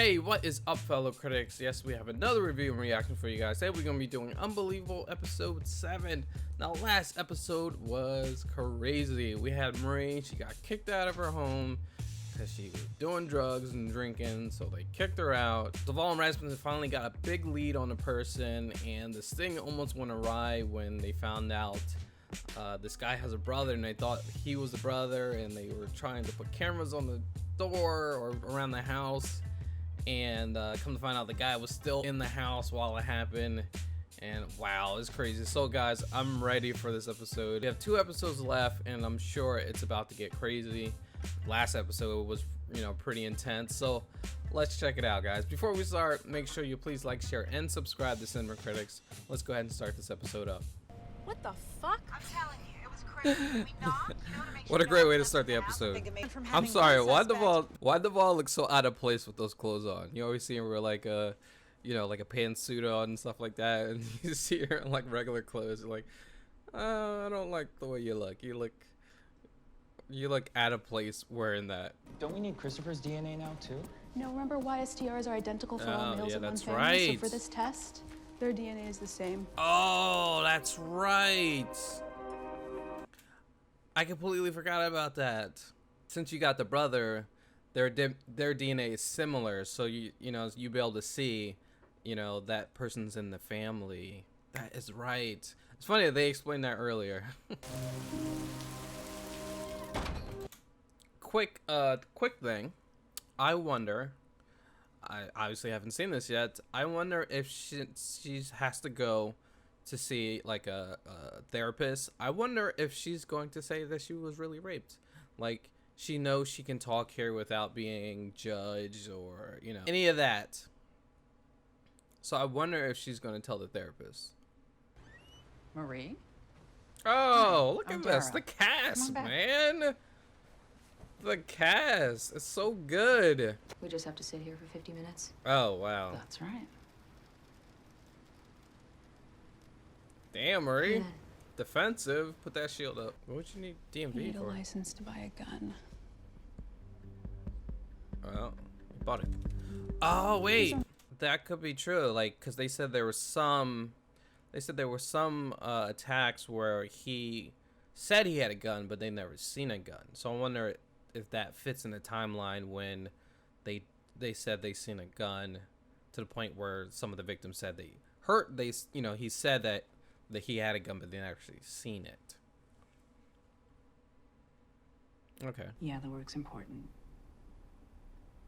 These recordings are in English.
Hey, what is up, fellow critics? Yes, we have another review and reaction for you guys. Today we're going to be doing Unbelievable episode 7. Now, last episode was crazy. We had Marie, she got kicked out of her home because she was doing drugs and drinking, so they kicked her out. Duvall and Rasmussen finally got a big lead on the person, and this thing almost went awry when they found out this guy has a brother, and they thought he was the brother, and they were trying to put cameras on the door or around the house. And come to find out the guy was still in the house while it happened, and wow, it's crazy. So guys, I'm ready for this episode. We have 2 episodes left, and I'm sure it's about to get crazy. Last episode was, pretty intense, so let's check it out, guys. Before we start, make sure you please like, share, and subscribe to Cinema Critics. Let's go ahead and start this episode up. What the fuck? I'm telling you, it was crazy. We knocked, to make What a great way to start the episode. I'm sorry, why Duvall look so out of place with those clothes on? You always see her with like a, like a pantsuit on and stuff like that, and you see her in like regular clothes. You're like, I don't like the way you look. You look out of place wearing that. Don't we need Christopher's DNA now too? No, remember YSTRs are identical for all males yeah, of one that's family, right. so for this test, their DNA is the same. Oh, that's right. I completely forgot about that. Since you got the brother, their DNA is similar, so you'll be able to see, that person's in the family. That is right. It's funny that they explained that earlier. Quick thing. I wonder. I obviously haven't seen this yet. I wonder if she has to go to see like a therapist. I wonder if she's going to say that she was really raped. Like, she knows she can talk here without being judged or, any of that. So I wonder if she's going to tell the therapist. Marie? Oh, look at this. The cast, man. The cast. It's so good. We just have to sit here for 50 minutes. Oh, wow. That's right. Damn, Marie. Defensive. Put that shield up. What would you need DMV You need for? a license to buy a gun. Well, you bought it. Oh, wait. That could be true. Like, because they said there were some... attacks where he said he had a gun, but they never seen a gun. So I wonder if that fits in the timeline when they said they seen a gun, to the point where some of the victims said he said that he had a gun, but they never actually seen it. Okay. Yeah, the work's important.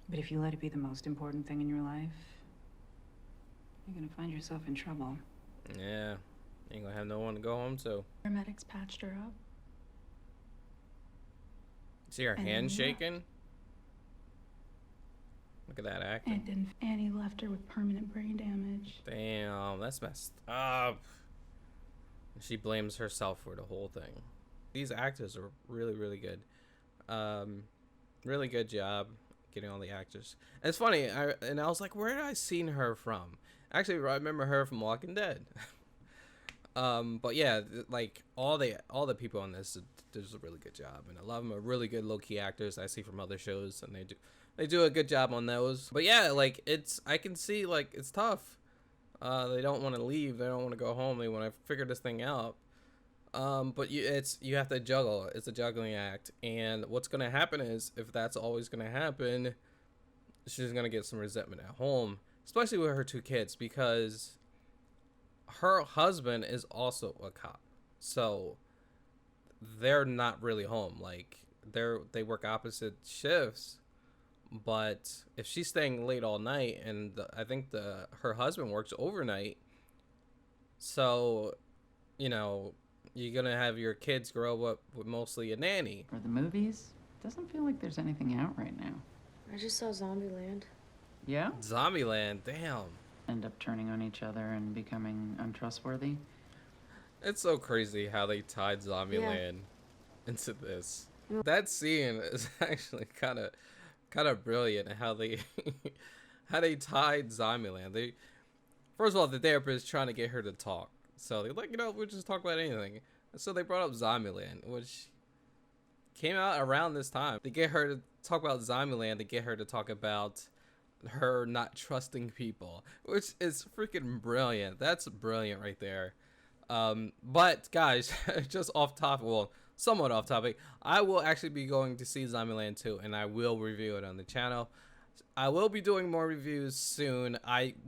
But if you let it be the most important thing in your life, you're gonna find yourself in trouble. Yeah. Ain't gonna have no one to go home to. Paramedics patched her up. See her hand shaking? Look at that acting. Annie left her with permanent brain damage. Damn, that's messed up. She blames herself for the whole thing. These actors are really, really good. Really good job getting all the actors. And it's funny, I was like, where did I seen her from? Actually, I remember her from Walking Dead. But yeah, like all the people on this does a really good job, and a lot of them are really good low-key actors I see from other shows, and they do a good job on those. But yeah, like I can see, like, it's tough. They don't want to leave, they don't want to go home, they want to figure this thing out. But you have to juggle. It's a juggling act, and what's gonna happen is, if that's always gonna happen, she's gonna get some resentment at home, especially with her 2 kids, because her husband is also a cop, so they're not really home. Like, they work opposite shifts, but if she's staying late all night, and I think her husband works overnight, so you're gonna have your kids grow up with mostly a nanny. For the movies, doesn't feel like there's anything out right now. I just saw Zombieland. Yeah? Zombieland, damn. End up turning on each other and becoming untrustworthy. It's so crazy how they tied Zombieland into this. That scene is actually kind of brilliant. How they tied Zombieland. First of all, the therapist is trying to get her to talk, so they're like, we'll just talk about anything. So they brought up Zombieland, which came out around this time. To get her to talk about Zombieland, to get her to talk about her not trusting people, which is freaking brilliant. That's brilliant right there. But guys, just off topic, well, somewhat off topic, I will actually be going to see Zombieland 2, and I will review it on the channel. I will be doing more reviews soon.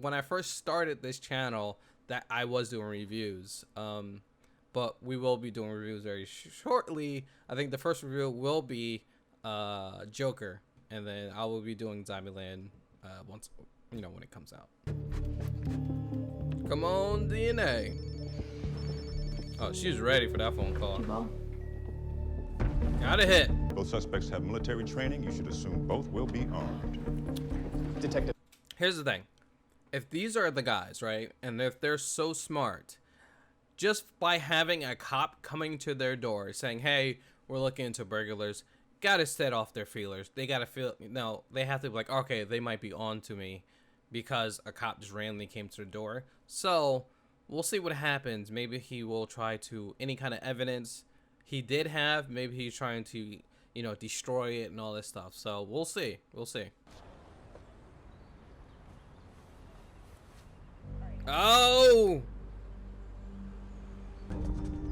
When I first started this channel, that I was doing reviews, but we will be doing reviews very shortly. I think the first review will be Joker, and then I will be doing Zombieland once, you know, when it comes out. Come on, DNA. Oh, she's ready for that phone call. Well, Got a hit. Both suspects have military training. You should assume both will be armed. Detective. Here's the thing. If these are the guys, right, and if they're so smart, just by having a cop coming to their door saying, hey, we're looking into burglars, gotta set off their feelers. They gotta feel, no, they have to be like, okay, they might be on to me because a cop just randomly came to the door. So we'll see what happens. Maybe he will try to, any kind of evidence he did have, maybe he's trying to, you know, destroy it and all this stuff. So we'll see. We'll see. Oh!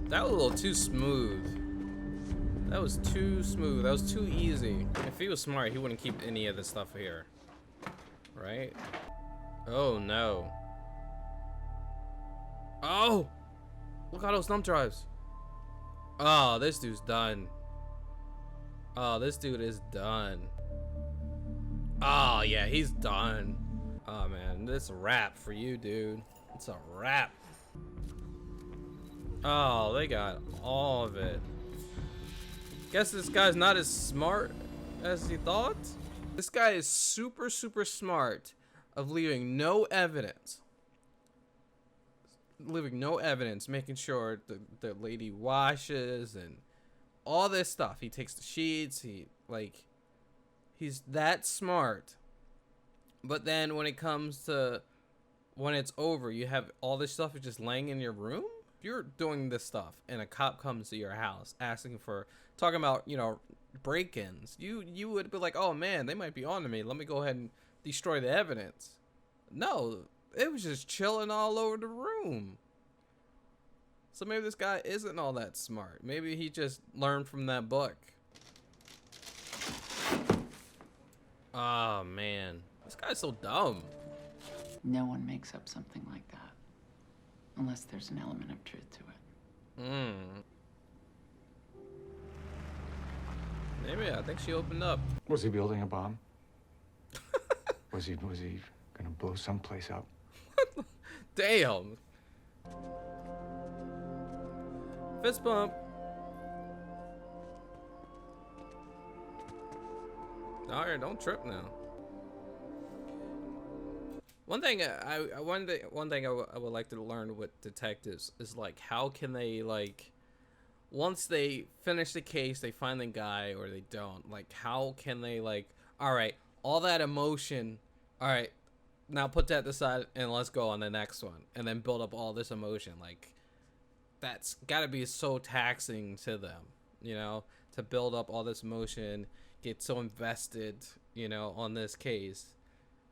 That was a little too smooth. That was too smooth. That was too easy. If he was smart, he wouldn't keep any of this stuff here. Right? Oh, no. Oh! Look at those thumb drives. Oh, this dude's done. Oh, this dude is done. Oh, yeah, he's done. Oh, man, this is a wrap for you, dude. It's a wrap. Oh, they got all of it. Guess this guy's not as smart as he thought. This guy is super, super smart of leaving no evidence. Leaving no evidence, making sure the lady washes and all this stuff. He takes the sheets. He's that smart. But then when it comes to when it's over, you have all this stuff just laying in your room. If you're doing this stuff and a cop comes to your house asking for, talking about, you know, break-ins, you would be like, oh man, they might be on to me. Let me go ahead and destroy the evidence. No, it was just chilling all over the room. So maybe this guy isn't all that smart. Maybe he just learned from that book. Oh man, this guy's so dumb. No one makes up something like that unless there's an element of truth to it. Maybe, I think she opened up. Was he building a bomb? was he gonna blow someplace up? Damn. Fist bump. Alright, don't trip now. One thing I would like to learn with detectives is like, how can they, like, once they finish the case, they find the guy or they don't, like, how can they, like, all right, all that emotion, all right, now put that aside and let's go on the next one, and then build up all this emotion. Like, that's gotta be so taxing to them, you know, to build up all this emotion, get so invested, you know, on this case.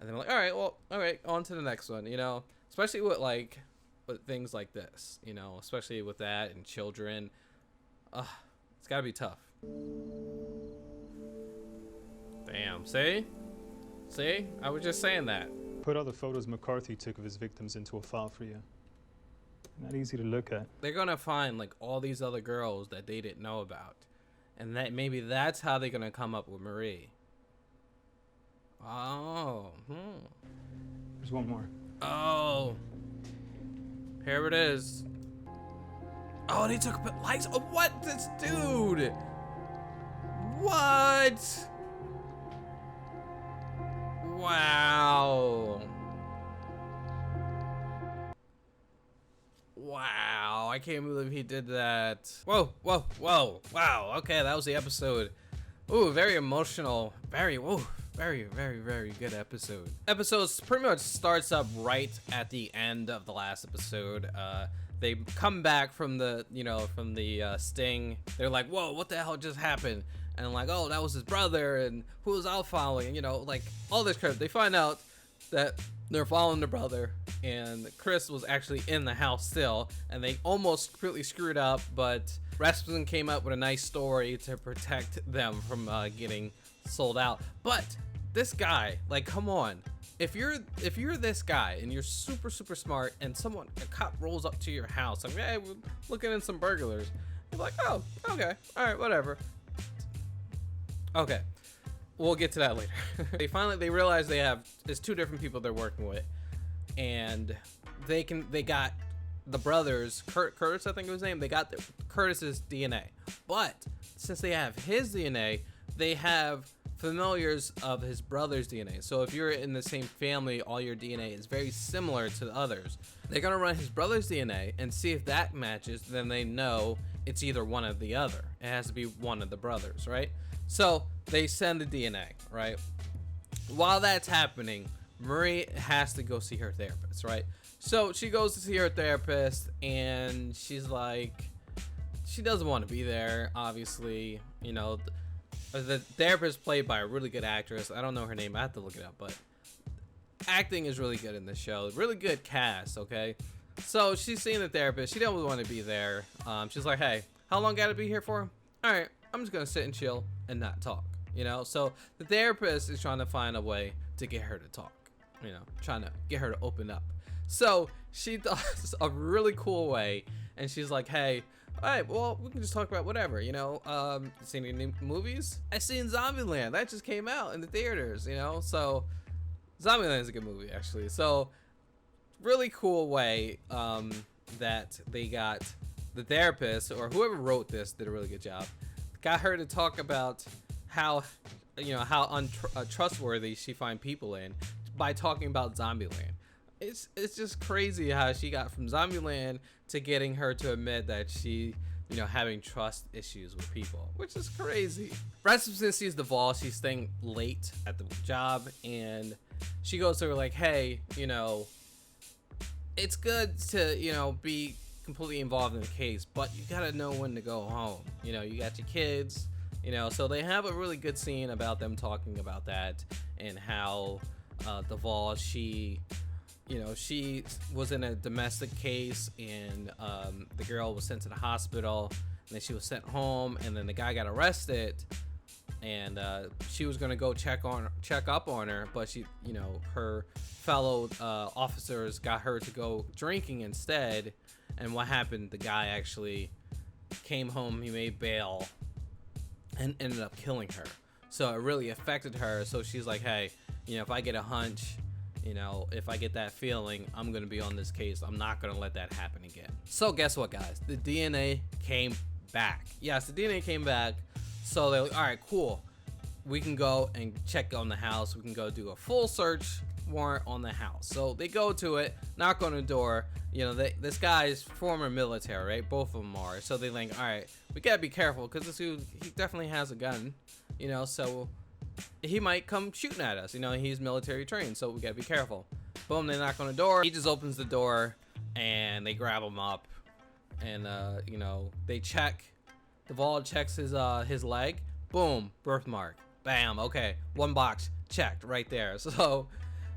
And then like, all right, well, all right, on to the next one, you know, especially with like, with things like this, you know, especially with that and children. It's gotta be tough. Damn, see? I was just saying that. Put all the photos McCarthy took of his victims into a file for you. Not easy to look at. They're gonna find like all these other girls that they didn't know about. And that maybe that's how they're gonna come up with Marie. Oh, There's one more. Oh, here it is. Oh, they took likes. Oh, what? This dude. What? Wow. Wow, I can't believe he did that. Whoa. Wow. Okay, that was the episode. Ooh, very emotional. Very good episode. Episodes pretty much starts up right at the end of the last episode. They come back from the, you know, from the sting. They're like, whoa, what the hell just happened? and like, oh, that was his brother, and who was out following, you know, like all this crap. They find out that they're following the brother, and Chris was actually in the house still, and they almost completely screwed up, but Rasmussen came up with a nice story to protect them from getting sold out. But this guy, like, come on. If you're this guy and you're super smart, and a cop rolls up to your house like, hey, we're looking in some burglars, you're like, oh, okay, all right, whatever. Okay, we'll get to that later. They realize it's two different people they're working with, and they got the brothers, Curtis, I think it was his name. They got Curtis's DNA, but since they have his DNA, they have familiars of his brother's DNA. So if you're in the same family, all your DNA is very similar to the others. They're gonna run his brother's DNA and see if that matches. Then they know it's either one or the other. It has to be one of the brothers, right? So they send the DNA, right? While that's happening, Marie has to go see her therapist, right? So she goes to see her therapist, and she's like, she doesn't want to be there, obviously. You know, the therapist played by a really good actress. I don't know her name. I have to look it up, but acting is really good in this show. Really good cast, okay? So she's seeing the therapist. She doesn't want to be there. She's like, hey, how long got to be here for? All right, I'm just going to sit and chill and not talk, you know? So the therapist is trying to find a way to get her to talk, you know, trying to get her to open up. So she does a really cool way, and she's like, hey, all right, well, we can just talk about whatever, you know. Seen any movies? I seen Zombieland. That just came out in the theaters, you know. So Zombieland is a good movie, actually. So really cool way that they got the therapist, or whoever wrote this did a really good job. Got her to talk about how, you know, how untrustworthy she find people in by talking about Zombieland. It's just crazy how she got from Zombieland to getting her to admit that she, you know, having trust issues with people, which is crazy. Rasmussen sees Duvall. She's staying late at the job, and she goes to her like, hey, you know, it's good to, you know, be completely involved in the case, but you gotta know when to go home. You know, you got your kids, you know. So they have a really good scene about them talking about that, and how Duvall, she was in a domestic case, and the girl was sent to the hospital, and then she was sent home, and then the guy got arrested, and she was gonna go check up on her, but she, you know, her fellow officers got her to go drinking instead. And what happened? The guy actually came home, he made bail, and ended up killing her. So it really affected her. So she's like, hey, you know, if I get a hunch, you know, if I get that feeling, I'm gonna be on this case. I'm not gonna let that happen again. So guess what, guys? The DNA came back. Yes, the DNA came back. So they're like, all right, cool. We can go and check on the house. We can go do a full search warrant on the house. So they go to it, knock on the door. You know, this guy's former military, right? Both of them are. So they think, all right, we gotta be careful, because this dude, he definitely has a gun, you know, so he might come shooting at us. You know, he's military trained, so we gotta be careful. Boom, they knock on the door. He just opens the door, and they grab him up, and you know, they check. Duvall checks his leg. Boom, birthmark. Bam. Okay, one box checked right there. So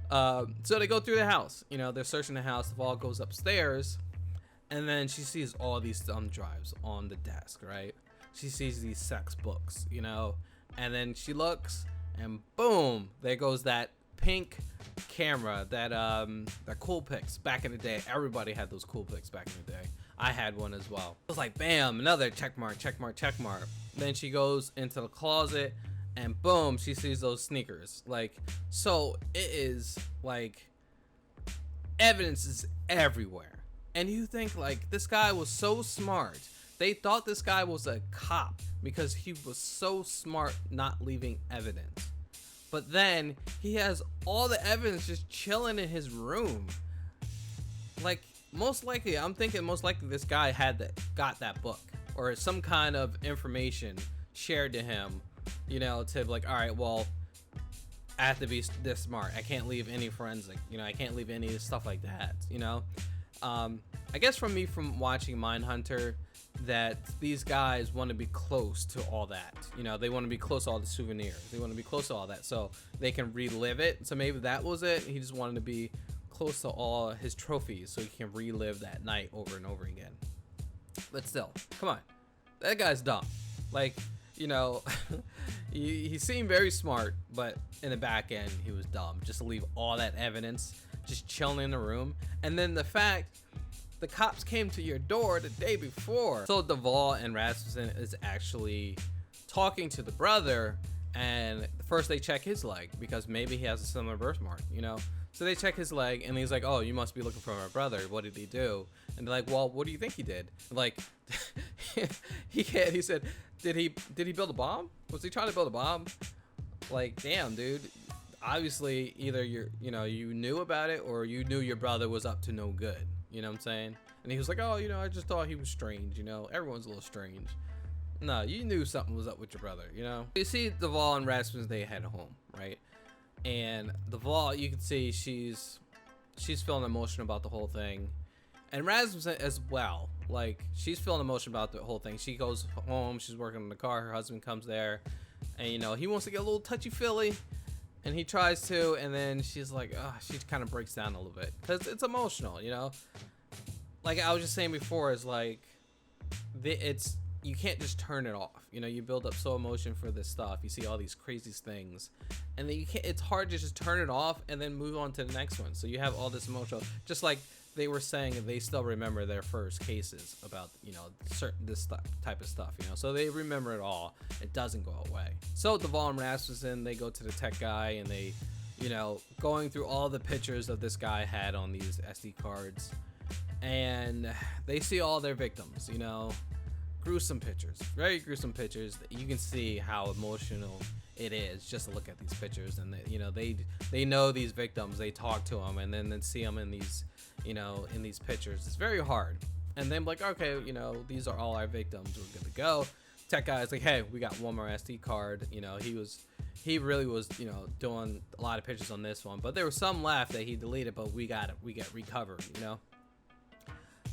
they go through the house. You know, they're searching the house. Duvall goes upstairs, and then she sees all these thumb drives on the desk, right? She sees these sex books, you know, and then she looks, and boom, there goes that pink camera, that Coolpix back in the day. Everybody had those Coolpix back in the day. I had one as well. It was like, bam, another check mark, check mark, check mark. Then she goes into the closet, and boom, she sees those sneakers. Like, so it is like, evidence is everywhere. And you think, like, this guy was so smart. They thought this guy was a cop because he was so smart not leaving evidence. But then he has all the evidence just chilling in his room. Like, most likely, I'm thinking most likely this guy got that book, or some kind of information shared to him, you know, to be like, all right, well, I have to be this smart. I can't leave any forensic, you know, I can't leave any stuff like that, you know. I guess from watching Mindhunter, that these guys want to be close to all that. You know, they want to be close to all the souvenirs. They want to be close to all that so they can relive it. So maybe that was it. He just wanted to be close to all his trophies so he can relive that night over and over again. But still, come on. That guy's dumb. Like, you know, he seemed very smart, but in the back end, he was dumb. Just to leave all that evidence just chilling in the room. And then the fact the cops came to your door the day before. So Duvall and Rasmussen is actually talking to the brother, and first they check his leg because maybe he has a similar birthmark, you know? So they check his leg, and he's like, oh, you must be looking for my brother. What did he do? And they're like, well, what do you think he did? Like, he said, did he build a bomb? Was he trying to build a bomb? Like, damn, dude. Obviously, either you knew about it, or you knew your brother was up to no good. You know what I'm saying? And he was like, oh, you know, I just thought he was strange. You know, everyone's a little strange. No, you knew something was up with your brother, you know? You see Duvall and Rasmussen, they head home, right? And Duvall, you can see she's feeling emotional about the whole thing. And Rasmussen as well. Like, she's feeling emotional about the whole thing. She goes home, she's working on the car, her husband comes there, and, you know, he wants to get a little touchy-feely. And he tries to, and then she's like, she kind of breaks down a little bit because it's emotional, you know. Like I was just saying before, is like, you can't just turn it off. You know, you build up so emotion for this stuff. You see all these crazy things, and then you can't. It's hard to just turn it off and then move on to the next one. So you have all this emotional, just like they were saying, they still remember their first cases about, you know, this type of stuff, you know, so they remember it all. It doesn't go away. So Duvall and Rasmussen, they go to the tech guy, and they, you know, going through all the pictures of this guy had on these SD cards, and they see all their victims, you know, gruesome pictures, very gruesome pictures. You can see how emotional it is just to look at these pictures, and you know, they know these victims, they talk to them, and then see them in these, you know, in these pictures. It's very hard. And then like, okay, you know, these are all our victims, we're good to go. Tech guy's like, hey, we got one more SD card. You know, he really was, you know, doing a lot of pictures on this one, but there was some left that he deleted, but we get recovered, you know.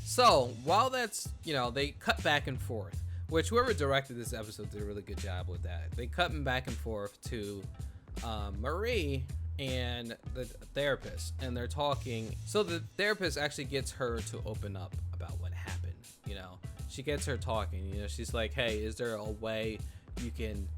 So while that's, you know, they cut back and forth, which whoever directed this episode did a really good job with that. They cut back and forth to Marie and the therapist, and they're talking. So the therapist actually gets her to open up about what happened. You know, she gets her talking. You know, she's like, hey, is there a way you can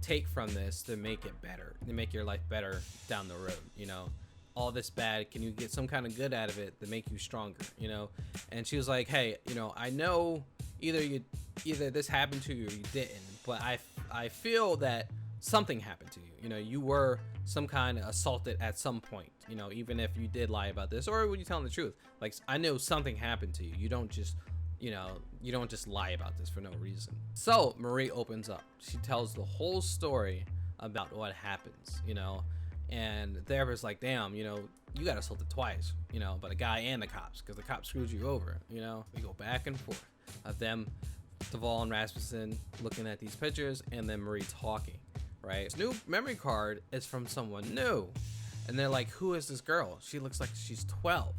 take from this to make it better, to make your life better down the road? You know, all this bad, can you get some kind of good out of it to make you stronger? You know. And she was like, hey, you know, I know either this happened to you or you didn't, but I feel that something happened to you. You know, you were some kind of assaulted at some point, you know, even if you did lie about this, or were you telling the truth? Like, I know something happened to you. You don't just, you know, you don't just lie about this for no reason. So Marie opens up. She tells the whole story about what happens, you know, and the therapist's like, damn, you know, you got assaulted twice, you know, but a guy and the cops, because the cops screwed you over, you know. We go back and forth of them, Duvall and Rasmussen, looking at these pictures, and then Marie talking, right? This new memory card is from someone new, and they're like, who is this girl? She looks like she's 12,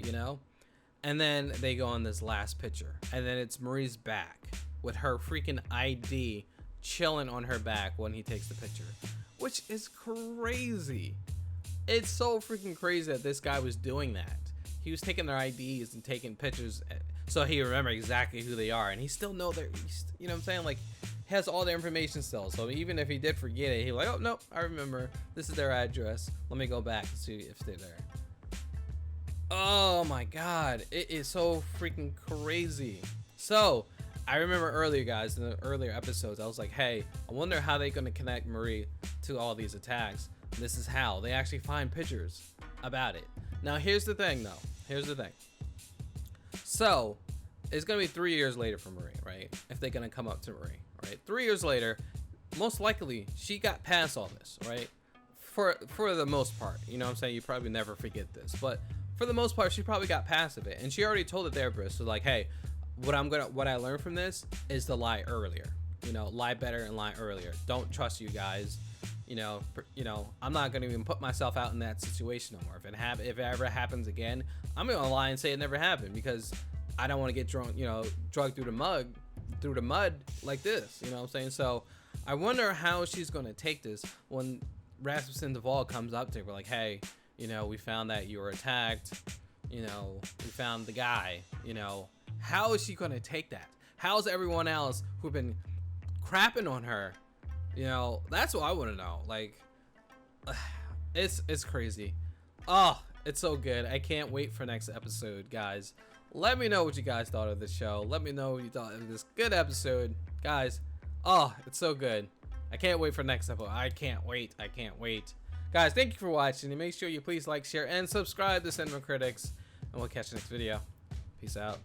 you know. And then they go on this last picture, and then it's Marie's back with her freaking ID chilling on her back when he takes the picture, which is crazy. It's so freaking crazy that this guy was doing that. He was taking their IDs and taking pictures so he remember exactly who they are, and he still know their, you know what I'm saying, like, has all the information still. So even if he did forget it, he was like, oh no, I remember, this is their address, let me go back and see if they're there. Oh my god, it is so freaking crazy. So I remember earlier, guys, in the earlier episodes, I was like, hey, I wonder how they're gonna connect Marie to all these attacks. And this is how they actually find pictures about it. Now here's the thing though, here's the thing. So it's gonna be 3 years later for Marie, right? If they're gonna come up to Marie, right? 3 years later, most likely she got past all this, right? For the most part, you know what I'm saying? You probably never forget this, but for the most part, she probably got past of it, and she already told the therapist, so like, hey, what I learned from this is to lie earlier. You know, lie better and lie earlier. Don't trust you guys. I'm not gonna even put myself out in that situation no more. If it ever happens again, I'm gonna lie and say it never happened, because I don't want to get drugged through the mud like this. You know what I'm saying? So I wonder how she's gonna take this when Rasmussen Duvall comes up to her like, hey, we found that you were attacked. We found the guy. How is she gonna take that? How's everyone else who've been crapping on her? That's what I want to know. Like, it's crazy. Oh, it's so good. I can't wait for next episode, guys. Let me know what you guys thought of this show. Let me know what you thought of this good episode, guys. Oh, it's so good. I can't wait for next episode. I can't wait. Guys, thank you for watching, and make sure you please like, share, and subscribe to Cinema Critics, and we'll catch you next video. Peace out.